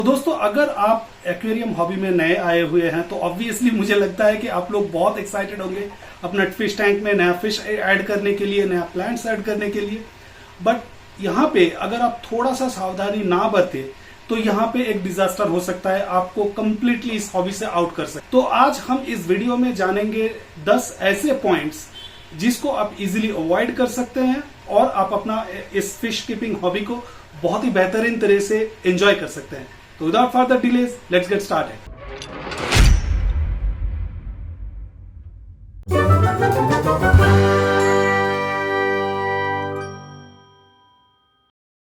तो दोस्तों, अगर आप एक्वेरियम हॉबी में नए आए हुए हैं तो ऑब्वियसली मुझे लगता है कि आप लोग बहुत एक्साइटेड होंगे अपना फिश टैंक में नया फिश ऐड करने के लिए, नया प्लांट्स ऐड करने के लिए। बट यहाँ पे अगर आप थोड़ा सा सावधानी ना बरते तो यहाँ पे एक डिजास्टर हो सकता है, आपको कंप्लीटली इस हॉबी से आउट कर सकते। तो आज हम इस वीडियो में जानेंगे 10 ऐसे पॉइंट्स जिसको आप इजीली अवॉइड कर सकते हैं और आप अपना इस फिश कीपिंग हॉबी को बहुत ही बेहतरीन तरह से एंजॉय कर सकते हैं। तो without further delays let's get started.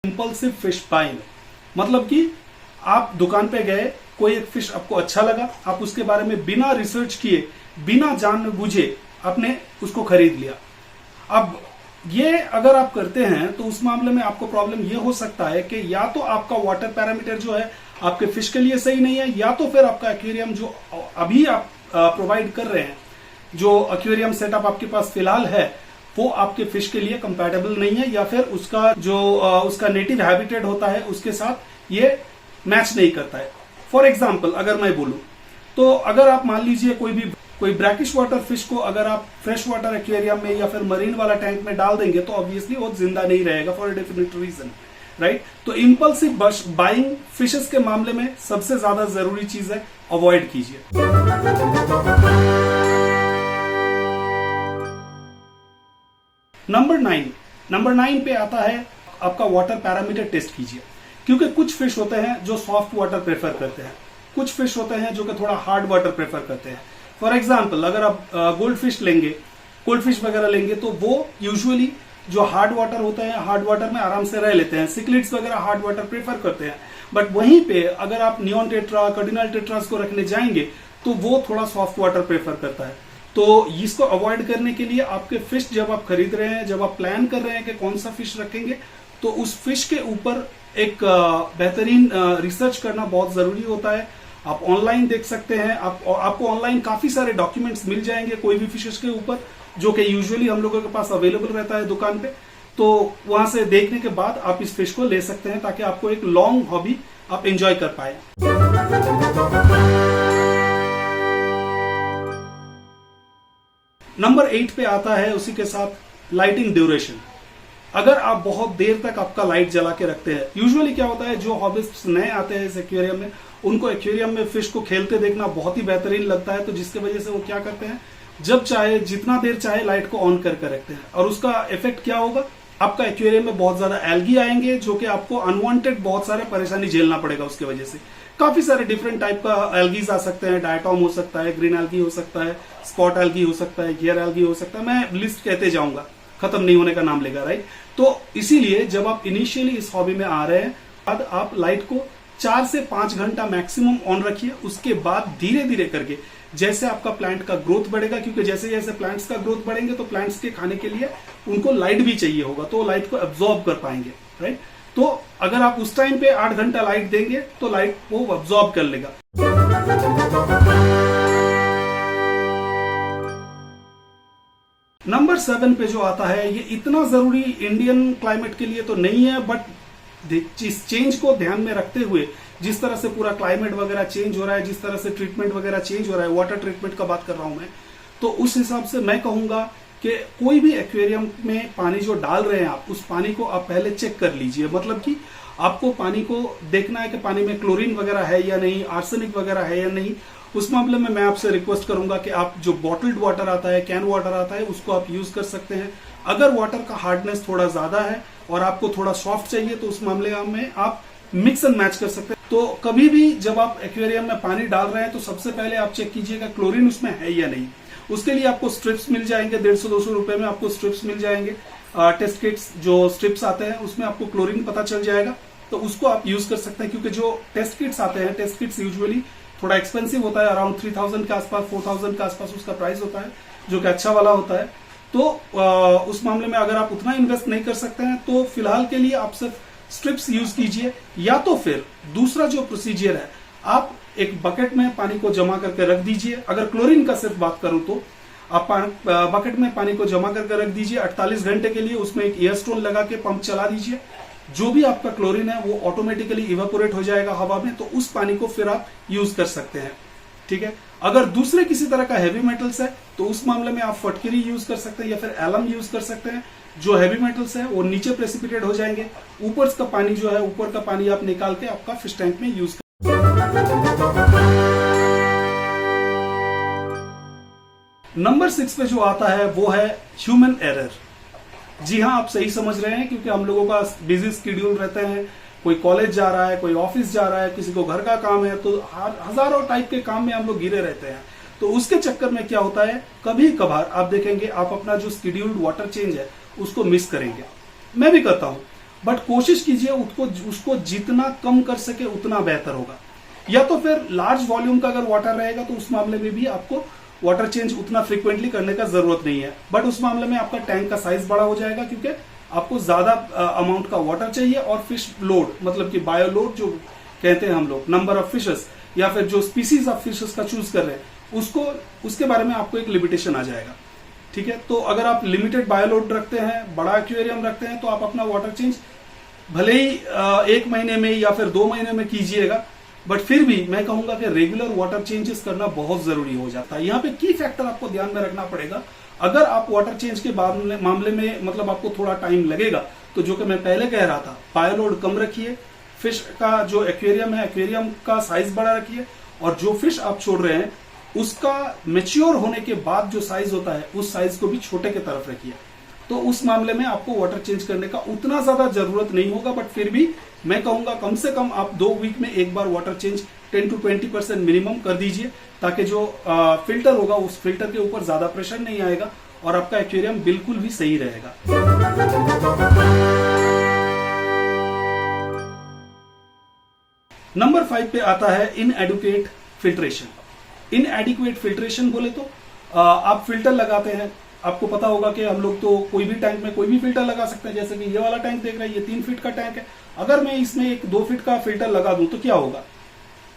Impulsive fish buying मतलब कि आप दुकान पे गए, कोई एक फिश आपको अच्छा लगा, आप उसके बारे में बिना रिसर्च किए, बिना जान बूझे आपने उसको खरीद लिया। अब ये अगर आप करते हैं तो उस मामले में आपको प्रॉब्लम ये हो सकता है कि या तो आपका वाटर पैरामीटर जो है आपके फिश के लिए सही नहीं है, या तो फिर आपका एक्वेरियम जो अभी आप प्रोवाइड कर रहे हैं, जो एक्वेरियम सेटअप आपके पास फिलहाल है, वो आपके फिश के लिए कंपैटिबल नहीं है, या फिर उसका जो उसका नेटिव हैबिटेट होता है उसके साथ ये मैच नहीं करता है। फॉर एग्जाम्पल अगर मैं बोलूं तो अगर आप मान लीजिए कोई ब्रैकिश वाटर फिश को अगर आप फ्रेश वाटर एक्वेरियम में या फिर मरीन वाला टैंक में डाल देंगे तो ऑब्वियसली वो जिंदा नहीं रहेगा for a definite reason, right. तो इंपल्सिव बाइंग फिशेस के मामले में सबसे ज्यादा जरूरी चीज है, अवॉइड कीजिए। नंबर 9 पे आता है आपका वाटर पैरामीटर टेस्ट कीजिए, क्योंकि कुछ फिश होते हैं जो सॉफ्ट वाटर प्रेफर करते हैं, कुछ फिश होते हैं जो कि थोड़ा हार्ड वाटर प्रेफर करते हैं। फॉर एग्जाम्पल अगर आप गोल्ड फिश लेंगे, गोल्ड फिश वगैरह लेंगे तो वो यूजुअली जो हार्ड वाटर होता है, हार्ड वाटर में आराम से रह लेते हैं। सिक्लिड्स वगैरह हार्ड वाटर प्रेफर करते हैं। बट वहीं पे अगर आप नियॉन टेट्रा, कार्डिनल टेट्रास को रखने जाएंगे तो वो थोड़ा सॉफ्ट वाटर प्रेफर करता है। तो इसको अवॉइड करने के लिए आपके फिश जब आप खरीद रहे हैं, जब आप प्लान कर रहे हैं कि कौन सा फिश रखेंगे, तो उस फिश के ऊपर एक बेहतरीन रिसर्च करना बहुत जरूरी होता है। आप ऑनलाइन देख सकते हैं, आपको ऑनलाइन काफी सारे डॉक्यूमेंट्स मिल जाएंगे कोई भी फिशेस के ऊपर, जो कि यूजुअली हम लोगों के पास अवेलेबल रहता है दुकान पे। तो वहां से देखने के बाद आप इस फिश को ले सकते हैं ताकि आपको एक लॉन्ग हॉबी आप एंजॉय कर पाए। नंबर 8 पे आता है उसी के साथ लाइटिंग ड्यूरेशन। अगर आप बहुत देर तक आपका लाइट जला के रखते हैं, यूजुअली क्या होता है, जो हॉबिस्ट नए आते हैं इस एक्वेरियम में, उनको एक्वेरियम में फिश को खेलते देखना बहुत ही बेहतरीन लगता है। तो जिसकी वजह से वो क्या करते हैं, जब चाहे जितना देर चाहे लाइट को ऑन करके रखते हैं, और उसका इफेक्ट क्या होगा, आपका एक्वेरियम में बहुत ज्यादा एल्गी आएंगे, जो कि आपको अनवांटेड बहुत सारे परेशानी झेलना पड़ेगा। उसकी वजह से काफी सारे डिफरेंट टाइप का एल्गीज आ सकते हैं, डायटॉम हो सकता है, ग्रीन एल्गी हो सकता है, स्पॉट एल्गी हो सकता है, गियर एल्गी हो सकता है, मैं लिस्ट कहते जाऊंगा, खत्म नहीं होने का नाम लेगा, राइट। तो इसीलिए जब आप इनिशियली इस हॉबी में आ रहे हैं, बाद आप लाइट को 4 से 5 घंटा मैक्सिमम ऑन रखिए। उसके बाद धीरे धीरे करके जैसे आपका प्लांट का ग्रोथ बढ़ेगा, क्योंकि जैसे जैसे प्लांट्स का ग्रोथ बढ़ेंगे तो प्लांट्स के खाने के लिए उनको लाइट भी चाहिए होगा, तो लाइट को एब्जॉर्ब कर पाएंगे, राइट। तो अगर आप उस टाइम पे 8 घंटा लाइट देंगे तो लाइट वो एब्जॉर्ब कर लेगा। नंबर 7 पे जो आता है, ये इतना जरूरी इंडियन क्लाइमेट के लिए तो नहीं है, बट इस चेंज को ध्यान में रखते हुए, जिस तरह से पूरा क्लाइमेट वगैरह चेंज हो रहा है, जिस तरह से ट्रीटमेंट वगैरह चेंज हो रहा है, वाटर ट्रीटमेंट का बात कर रहा हूं मैं, तो उस हिसाब से मैं कहूंगा कि कोई भी एक्वेरियम में पानी जो डाल रहे हैं आप, उस पानी को आप पहले चेक कर लीजिए। मतलब कि आपको पानी को देखना है कि पानी में क्लोरीन वगैरह है या नहीं, आर्सेनिक वगैरह है या नहीं। उस मामले में मैं आपसे रिक्वेस्ट करूंगा कि आप जो बॉटल्ड वाटर आता है, कैन वाटर आता है, उसको आप यूज कर सकते हैं। अगर वाटर का हार्डनेस थोड़ा ज्यादा है और आपको थोड़ा सॉफ्ट चाहिए तो उस मामले में आप मिक्स एंड मैच कर सकते हैं। तो कभी भी जब आप एक्वेरियम में पानी डाल रहे हैं तो सबसे पहले आप चेक कीजिएगा क्लोरीन उसमें है या नहीं। उसके लिए आपको स्ट्रिप्स मिल जाएंगे, 150-200 रुपए में आपको स्ट्रिप्स मिल जाएंगे। टेस्ट किट्स जो स्ट्रिप्स आते हैं उसमें आपको क्लोरीन पता चल जाएगा, तो उसको आप यूज कर सकते हैं। क्योंकि जो टेस्ट किट्स आते हैं, टेस्ट किट्स यूजुअली थोड़ा एक्सपेंसिव होता है, अराउंड 3000 के आसपास, 4000 के आसपास उसका प्राइस होता है, जो कि अच्छा वाला होता है। तो उस मामले में अगर आप उतना इन्वेस्ट नहीं कर सकते हैं तो फिलहाल के लिए आप सिर्फ स्ट्रिप्स यूज कीजिए, या तो फिर दूसरा जो प्रोसीजर है, आप एक बकेट में पानी को जमा करके रख दीजिए। अगर क्लोरीन का सिर्फ बात करूं तो आप बकेट में पानी को जमा करके रख दीजिए 48 घंटे के लिए, उसमें एक एयर स्टोन लगा के पंप चला दीजिए। जो भी आपका क्लोरीन है वो ऑटोमेटिकली इवेपोरेट हो जाएगा हवा में, तो उस पानी को फिर आप यूज कर सकते हैं। ठीक है, अगर दूसरे किसी तरह का हैवी मेटल्स है तो उस मामले में आप फटकरी यूज कर सकते हैं या फिर एलम यूज कर सकते हैं। जो हैवी मेटल्स है वो नीचे प्रेसिपिटेट हो जाएंगे, ऊपर का पानी जो है, ऊपर का पानी आप निकाल के आपका फिश टैंक में यूज कर। नंबर 6 पे जो आता है वो है ह्यूमन एरर। जी हाँ, आप सही समझ रहे हैं, क्योंकि हम लोगों का बिजी शेड्यूल रहते हैं, कोई कॉलेज जा रहा है, कोई ऑफिस जा रहा है, किसी को घर का काम है, तो हजारों टाइप के काम में हम लोग घिरे रहते हैं। तो उसके चक्कर में क्या होता है, कभी कभार आप देखेंगे आप अपना जो शेड्यूल्ड वाटर चेंज है उसको मिस करेंगे। मैं भी करता हूं, बट कोशिश कीजिए उसको जितना कम कर सके उतना बेहतर होगा। या तो फिर लार्ज वॉल्यूम का अगर वाटर रहेगा तो उस मामले में भी आपको वाटर चेंज उतना फ्रीक्वेंटली करने का जरूरत नहीं है, बट उस मामले में आपका टैंक का साइज बड़ा हो जाएगा, क्योंकि आपको ज्यादा अमाउंट का वाटर चाहिए। और फिश लोड, मतलब कि बायो लोड जो कहते हैं हम लोग, नंबर ऑफ फिशेस या फिर जो स्पीसीज ऑफ फिशेस का चूज कर रहे हैं उसके बारे में आपको एक लिमिटेशन आ जाएगा। ठीक है, तो अगर आप लिमिटेड बायो लोड रखते हैं, बड़ा एक्वेरियम रखते हैं, तो आप अपना वाटर चेंज भले ही 1 महीने में या फिर 2 महीने में कीजिएगा, बट फिर भी मैं कहूंगा कि रेगुलर वाटर चेंजेस करना बहुत जरूरी हो जाता है। यहाँ पे की फैक्टर आपको ध्यान में रखना पड़ेगा। अगर आप वाटर चेंज के मामले में मतलब आपको थोड़ा टाइम लगेगा, तो जो कि मैं पहले कह रहा था, बायो लोड कम रखिए, फिश का जो एक्वेरियम है एक्वेरियम का साइज बड़ा रखिए, और जो फिश आप छोड़ रहे हैं उसका मेच्योर होने के बाद जो साइज होता है उस साइज को भी छोटे की तरफ रखिए। तो उस मामले में आपको वाटर चेंज करने का उतना ज्यादा जरूरत नहीं होगा, बट फिर भी मैं कहूंगा कम से कम आप 2 वीक में एक बार वाटर चेंज 10 to 20% मिनिमम कर दीजिए, ताकि जो फिल्टर होगा उस फिल्टर के ऊपर ज्यादा प्रेशर नहीं आएगा और आपका एक्वेरियम बिल्कुल भी सही रहेगा। नंबर 5 पे आता है इनएडुकेट फिल्ट्रेशन। इनएडिक्वेट फिल्ट्रेशन बोले तो आप फिल्टर लगाते हैं, आपको पता होगा कि हम लोग तो कोई भी टैंक में कोई भी फिल्टर लगा सकते हैं। जैसे कि ये वाला टैंक देख रहे हैं, ये 3 फीट का टैंक है, अगर मैं इसमें एक 2 फीट का फिल्टर लगा दूं तो क्या होगा,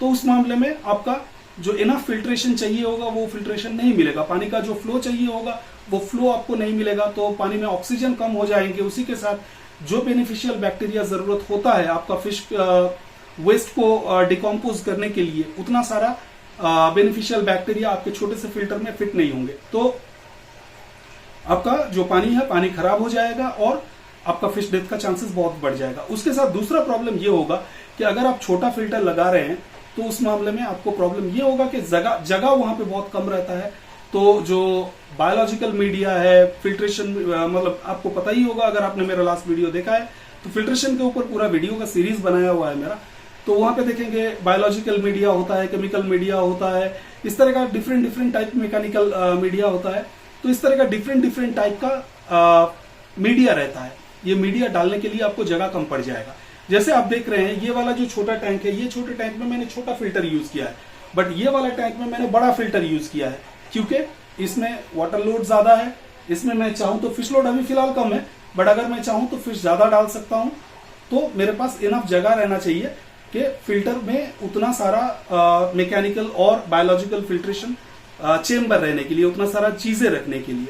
तो उस मामले में आपका जो इनफ फिल्ट्रेशन चाहिए होगा वो फिल्ट्रेशन नहीं मिलेगा, पानी का जो फ्लो चाहिए होगा वो फ्लो आपको नहीं मिलेगा, तो पानी में ऑक्सीजन कम हो जाएंगे। उसी के साथ जो बेनिफिशियल बैक्टीरिया जरूरत होता है आपका फिश वेस्ट को डिकम्पोज करने के लिए, उतना सारा बेनिफिशियल बैक्टीरिया आपके छोटे से फिल्टर में फिट नहीं होंगे, तो आपका जो पानी है पानी खराब हो जाएगा और आपका फिश डेथ का चांसेस बहुत बढ़ जाएगा। उसके साथ दूसरा प्रॉब्लम ये होगा कि अगर आप छोटा फिल्टर लगा रहे हैं तो उस मामले में आपको प्रॉब्लम ये होगा कि जगह वहां पे बहुत कम रहता है, तो जो बायोलॉजिकल मीडिया है फिल्ट्रेशन, मतलब आपको पता ही होगा अगर आपने मेरा लास्ट वीडियो देखा है तो फिल्ट्रेशन के ऊपर पूरा वीडियो का सीरीज बनाया हुआ है मेरा, तो वहां पे देखेंगे बायोलॉजिकल मीडिया होता है, केमिकल मीडिया होता है, इस तरह का डिफरेंट टाइप मैकेनिकल मीडिया होता है। तो इस तरह का डिफरेंट टाइप का मीडिया रहता है। ये मीडिया डालने के लिए आपको जगह कम पड़ जाएगा। जैसे आप देख रहे हैं ये वाला जो छोटा टैंक है, ये छोटे टैंक में मैंने छोटा फिल्टर यूज किया है, बट ये वाला टैंक में मैंने बड़ा फिल्टर यूज किया है, क्योंकि इसमें वाटर लोड ज्यादा है। इसमें मैं चाहूं तो फिश लोड अभी फिलहाल कम है, बट अगर मैं चाहूं तो फिश ज्यादा डाल सकता हूं। तो मेरे पास इनफ जगह रहना चाहिए कि फिल्टर में उतना सारा मैकेनिकल और बायोलॉजिकल फिल्ट्रेशन चेम्बर रहने के लिए, उतना सारा चीजें रखने के लिए।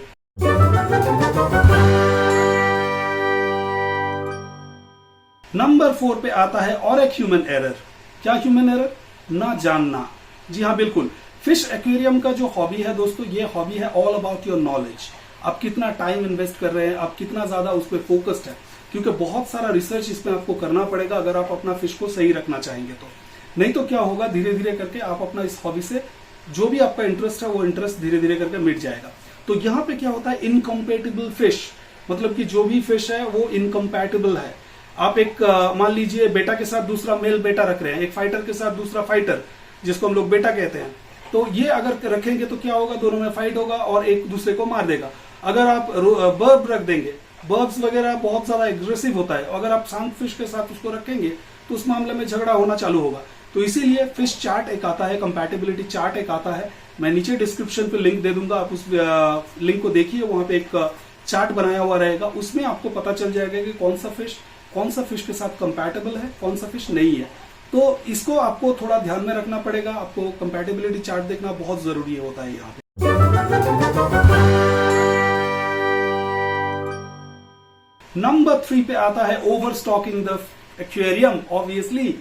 नंबर 4 पे आता है और एक ह्यूमन एरर। क्या ह्यूमन एरर? ना जानना। जी हाँ, बिल्कुल। फिश एक्वेरियम का जो हॉबी है दोस्तों, ये हॉबी है ऑल अबाउट योर नॉलेज। आप कितना टाइम इन्वेस्ट कर रहे हैं, आप कितना ज्यादा उस पर फोकस्ड है, क्योंकि बहुत सारा रिसर्च इसमें आपको करना पड़ेगा अगर आप अपना फिश को सही रखना चाहेंगे तो। नहीं तो क्या होगा, धीरे धीरे करके आप अपना इस हॉबी से जो भी आपका इंटरेस्ट है वो इंटरेस्ट धीरे धीरे करके मिट जाएगा। तो यहाँ पे क्या होता है, इनकम्पेटिबल फिश, मतलब कि जो भी फिश है वो इनकम्पैटिबल है। आप एक मान लीजिए बेटा के साथ दूसरा मेल बेटा रख रहे हैं, एक फाइटर के साथ दूसरा फाइटर, जिसको हम लोग बेटा कहते हैं, तो ये अगर रखेंगे तो क्या होगा, दोनों में फाइट होगा और एक दूसरे को मार देगा। अगर आप बर्ब रख देंगे, बर्ब्स वगैरह बहुत ज्यादा एग्रेसिव होता है, अगर आप शांत फिश के साथ उसको रखेंगे तो उस मामले में झगड़ा होना चालू होगा। तो इसीलिए फिश चार्ट एक आता है, कंपैटिबिलिटी चार्ट एक आता है, मैं नीचे डिस्क्रिप्शन पे लिंक दे दूंगा, आप उस लिंक को देखिए, वहां पे एक चार्ट बनाया हुआ रहेगा, उसमें आपको पता चल जाएगा कि कौन सा फिश के साथ कंपैटिबल है, कौन सा फिश नहीं है। तो इसको आपको थोड़ा ध्यान में रखना पड़ेगा, आपको कंपैटिबिलिटी चार्ट देखना बहुत जरूरी होता है यहाँ पे। नंबर 3 पे आता है overstocking the aquarium. Obviously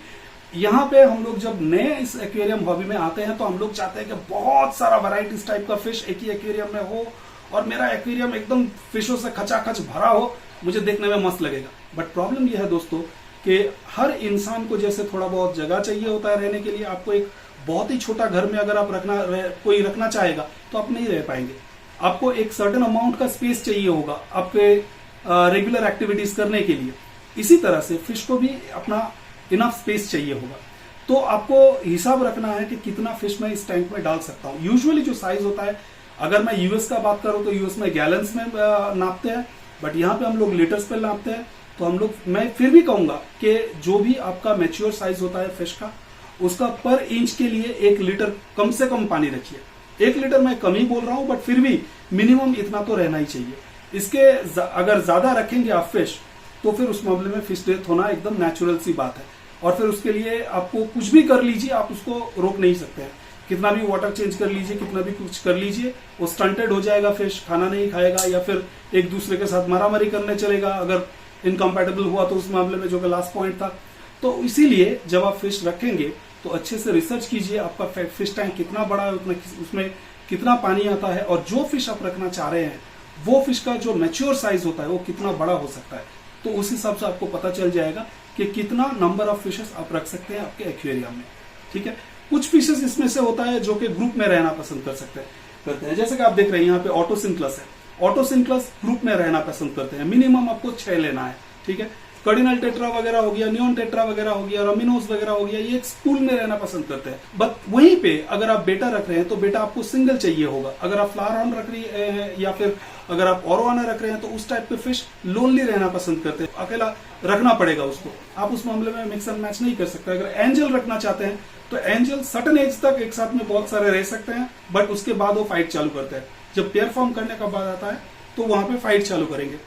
यहाँ पे हम लोग जब नए इस एक्वेरियम हॉबी में आते हैं तो हम लोग चाहते हैं कि बहुत सारा वैरायटीज टाइप का फिश एक ही एक्वेरियम में हो और मेरा एक्वेरियम एकदम फिशों से खचाखच भरा हो, मुझे देखने में मस्त लगेगा। बट प्रॉब्लम यह है दोस्तों कि हर इंसान को जैसे थोड़ा बहुत जगह चाहिए होता है रहने के लिए, आपको एक बहुत ही छोटा घर में अगर आप कोई रखना चाहेगा तो आप नहीं रह पाएंगे। आपको एक सर्टेन अमाउंट का स्पेस चाहिए होगा आपके रेगुलर एक्टिविटीज करने के लिए। इसी तरह से फिश को भी अपना इनफ स्पेस चाहिए होगा। तो आपको हिसाब रखना है कि कितना फिश मैं इस टैंक में डाल सकता हूँ। यूजुअली जो साइज होता है, अगर मैं यूएस का बात करूं तो यूएस में गैलन्स में नापते हैं, बट यहाँ पे हम लोग लीटर्स पे नापते हैं। तो हम लोग, मैं फिर भी कहूंगा कि जो भी आपका मैच्योर साइज होता है फिश का, उसका पर इंच के लिए 1 लीटर कम से कम पानी रखिए। 1 लीटर मैं कम ही बोल रहा हूं, बट फिर भी मिनिमम इतना तो रहना ही चाहिए। इसके अगर ज्यादा रखेंगे आप फिश तो फिर उस मामले में फिश डेथ होना एकदम नेचुरल सी बात है। और फिर उसके लिए आपको कुछ भी कर लीजिए, आप उसको रोक नहीं सकते हैं। कितना भी वाटर चेंज कर लीजिए, कितना भी कुछ कर लीजिए, वो स्टंटेड हो जाएगा, फिश खाना नहीं खाएगा या फिर एक दूसरे के साथ मारामारी करने चलेगा अगर इनकम्पैटिबल हुआ तो उस मामले में, जो कि लास्ट पॉइंट था। तो इसीलिए जब आप फिश रखेंगे तो अच्छे से रिसर्च कीजिए आपका फिश टैंक कितना बड़ा है, उसमें कितना पानी आता है, और जो फिश आप रखना चाह रहे हैं वो फिश का जो मैच्योर साइज होता है वो कितना बड़ा हो सकता है। तो उस हिसाब से आपको पता चल जाएगा कि कितना नंबर ऑफ फिशेस आप रख सकते हैं आपके एक्वेरियम में। ठीक है, कुछ फिशेस इसमें से होता है जो कि ग्रुप में रहना पसंद करते हैं। जैसे कि आप देख रहे हैं यहाँ पे ऑटोसिंक्लस है। ऑटोसिंक्लस ग्रुप में रहना पसंद करते हैं। मिनिमम आपको 6 लेना है। ठीक है, कार्डिनल टेट्रा वगैरह हो गया, नियोन टेट्रा वगैरह हो गया, रमिनोस वगैरह हो गया, ये एक स्कूल में रहना पसंद करते हैं। बट वहीं पे अगर आप बेटा रख रहे हैं तो बेटा आपको सिंगल चाहिए होगा। अगर आप फ्लावर ऑन रख रही है या फिर अगर आप ओरोआना रख रहे हैं तो उस टाइप के फिश लोनली रहना पसंद करते हैं, अकेला रखना पड़ेगा उसको। आप उस मामले में मिक्स एंड मैच नहीं कर सकते। अगर एंजल रखना चाहते हैं तो एंजल सर्टेन एज तक एक साथ में बहुत सारे रह सकते हैं, बट उसके बाद वो फाइट चालू करते हैं। जब पेयर फॉर्म करने का बाद आता है तो वहां पे फाइट चालू करेंगे।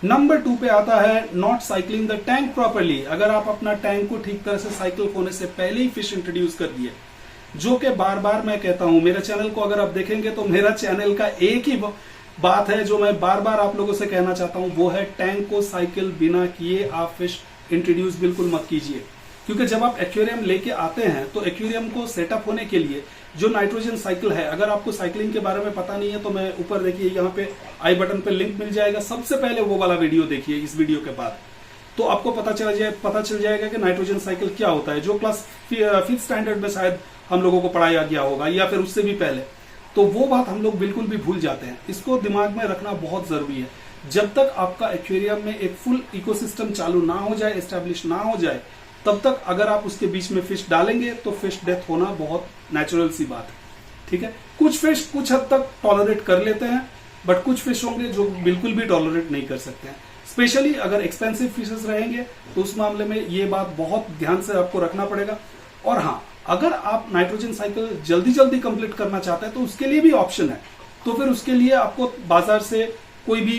नंबर 2 पे आता है not cycling the tank properly. अगर आप अपना टैंक को ठीक तरह से साइकिल होने से पहले ही फिश इंट्रोड्यूस कर दिए, जो कि बार बार मैं कहता हूं, मेरे चैनल को अगर आप देखेंगे तो मेरा चैनल का एक ही बात है जो मैं बार बार आप लोगों से कहना चाहता हूं, वो है टैंक को साइकिल बिना किए आप फिश इंट्रोड्यूस बिल्कुल मत कीजिए। क्योंकि जब आप एक्वेरियम लेके आते हैं तो एक्वेरियम को सेटअप होने के लिए जो नाइट्रोजन साइकिल है, अगर आपको साइकिलिंग के बारे में पता नहीं है तो मैं ऊपर देखिए यहाँ पे आई बटन पे लिंक मिल जाएगा, सबसे पहले वो वाला वीडियो देखिए इस वीडियो के बाद, तो आपको पता चल जाएगा कि नाइट्रोजन साइकिल क्या होता है, जो क्लास 5th स्टैंडर्ड में शायद हम लोगों को पढ़ाया गया होगा या फिर उससे भी पहले। तो वो बात हम लोग बिल्कुल भी भूल जाते हैं। इसको दिमाग में रखना बहुत जरूरी है। जब तक आपका एक्वेरियम में एक फुल इकोसिस्टम चालू ना हो जाए, एस्टेब्लिश ना हो जाए, तब तक अगर आप उसके बीच में फिश डालेंगे तो फिश डेथ होना बहुत नेचुरल सी बात है। ठीक है, कुछ फिश कुछ हद तक टॉलरेट कर लेते हैं, बट कुछ फिश होंगे जो बिल्कुल भी टॉलरेट नहीं कर सकते हैं। स्पेशली अगर एक्सपेंसिव फिशेस रहेंगे तो उस मामले में ये बात बहुत ध्यान से आपको रखना पड़ेगा। और हाँ, अगर आप नाइट्रोजन साइकिल जल्दी जल्दी कंप्लीट करना चाहते हैं तो उसके लिए भी ऑप्शन है। तो फिर उसके लिए आपको बाजार से कोई भी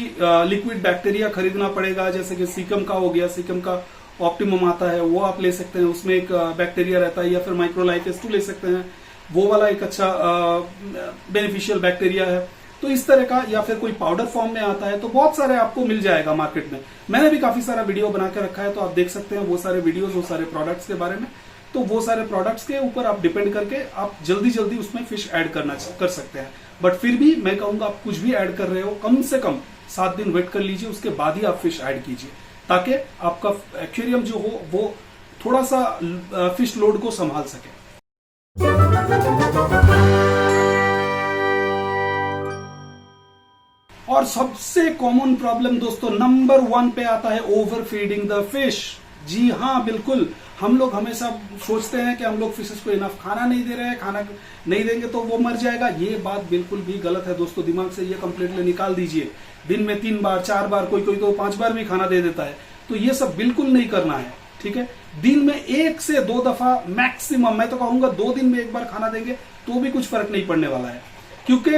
लिक्विड बैक्टीरिया खरीदना पड़ेगा, जैसे कि सीकम का हो गया, सीकम का ऑप्टिमम आता है, वो आप ले सकते हैं। उसमें एक बैक्टीरिया रहता है, या फिर माइक्रोलाइफ S2 ले सकते हैं, वो वाला एक अच्छा बेनिफिशियल बैक्टीरिया है। तो इस तरह का, या फिर कोई पाउडर फॉर्म में आता है, तो बहुत सारे आपको मिल जाएगा मार्केट में। मैंने भी काफी सारा वीडियो बना के रखा है, तो आप देख सकते हैं वो सारे वीडियोस, वो सारे प्रोडक्ट्स के बारे में। तो वो सारे प्रोडक्ट्स के ऊपर आप डिपेंड करके आप जल्दी जल्दी उसमें फिश ऐड कर सकते हैं। बट फिर भी मैं कहूंगा आप कुछ भी ऐड कर रहे हो, कम से कम 7 दिन वेट कर लीजिए, उसके बाद ही आप फिश ऐड कीजिए, ताकि आपका एक्वेरियम जो हो वो थोड़ा सा फिश लोड को संभाल सके। और सबसे कॉमन प्रॉब्लम दोस्तों नंबर 1 पे आता है ओवर फीडिंग द फिश। जी हाँ, बिल्कुल, हम लोग हमेशा सोचते हैं कि हम लोग फिशेस को इनफ खाना नहीं दे रहे हैं, खाना नहीं देंगे तो वो मर जाएगा। ये बात बिल्कुल भी गलत है दोस्तों, दिमाग से ये कंप्लीटली निकाल दीजिए। दिन में 3 बार 4 बार, कोई तो 5 बार भी खाना दे देता है, तो ये सब बिल्कुल नहीं करना है। ठीक है, दिन में 1 से 2 दफा मैक्सिमम, मैं तो कहूंगा 2 दिन में 1 बार खाना देंगे तो भी कुछ फर्क नहीं पड़ने वाला है, क्योंकि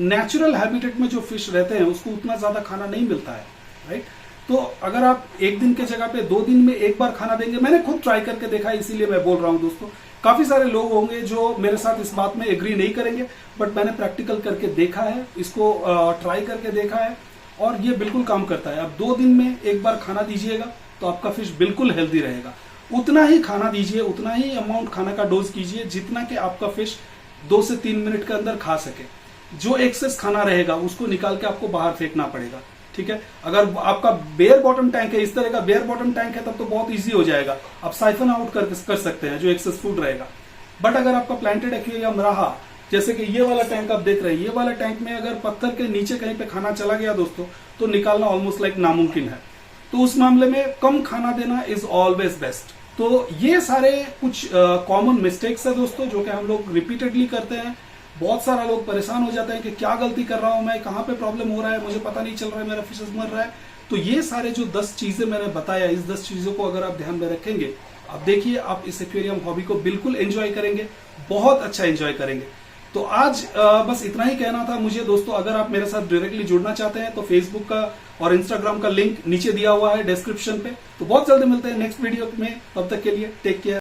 नेचुरल हैबिटेट में जो फिश रहते हैं उसको उतना ज्यादा खाना नहीं मिलता है, राइट। तो अगर आप एक दिन के जगह पे 2 दिन में एक बार खाना देंगे, मैंने खुद ट्राई करके देखा है, इसीलिए मैं बोल रहा हूं दोस्तों। काफी सारे लोग होंगे जो मेरे साथ इस बात में एग्री नहीं करेंगे, बट मैंने प्रैक्टिकल करके देखा है, इसको ट्राई करके देखा है और ये बिल्कुल काम करता है। आप 2 दिन में एक बार खाना दीजिएगा तो आपका फिश बिल्कुल हेल्दी रहेगा। उतना ही खाना दीजिए, उतना ही अमाउंट खाना का डोज कीजिए जितना कि आपका फिश 2 से 3 मिनट के अंदर खा सके। जो एक्सेस खाना रहेगा उसको निकाल के आपको बाहर फेंकना पड़ेगा, ठीक है। अगर आपका बेयर बॉटम टैंक है, इस तरह का बेयर बॉटम टैंक है, तब तो बहुत इजी हो जाएगा, आप साइफन आउट कर सकते हैं जो एक्सेस फूड रहेगा। बट अगर आपका प्लांटेड एक्वेरियम रहा, जैसे कि ये वाला टैंक आप देख रहे हैं, ये वाला टैंक में अगर पत्थर के नीचे कहीं पे खाना चला गया दोस्तों, तो निकालना ऑलमोस्ट लाइक नामुमकिन है। तो उस मामले में कम खाना देना इज ऑलवेज बेस्ट। तो ये सारे कुछ कॉमन मिस्टेक्स है दोस्तों, जो कि हम लोग रिपीटेडली करते हैं। बहुत सारा लोग परेशान हो जाते हैं कि क्या गलती कर रहा हूं मैं, कहां पे प्रॉब्लम हो रहा है, मुझे पता नहीं चल रहा है, मेरा फिशेस मर रहा है। तो ये सारे जो 10 चीजें मैंने बताया, इस 10 चीजों को अगर आप ध्यान में रखेंगे, आप देखिए आप इस एक्वेरियम हॉबी को बिल्कुल एंजॉय करेंगे, बहुत अच्छा एंजॉय करेंगे। तो आज बस इतना ही कहना था मुझे दोस्तों। अगर आप मेरे साथ डायरेक्टली जुड़ना चाहते हैं तो फेसबुक का और इंस्टाग्राम का लिंक नीचे दिया हुआ है डिस्क्रिप्शन पे। तो बहुत जल्दी मिलते हैं नेक्स्ट वीडियो में, तब तक के लिए टेक केयर।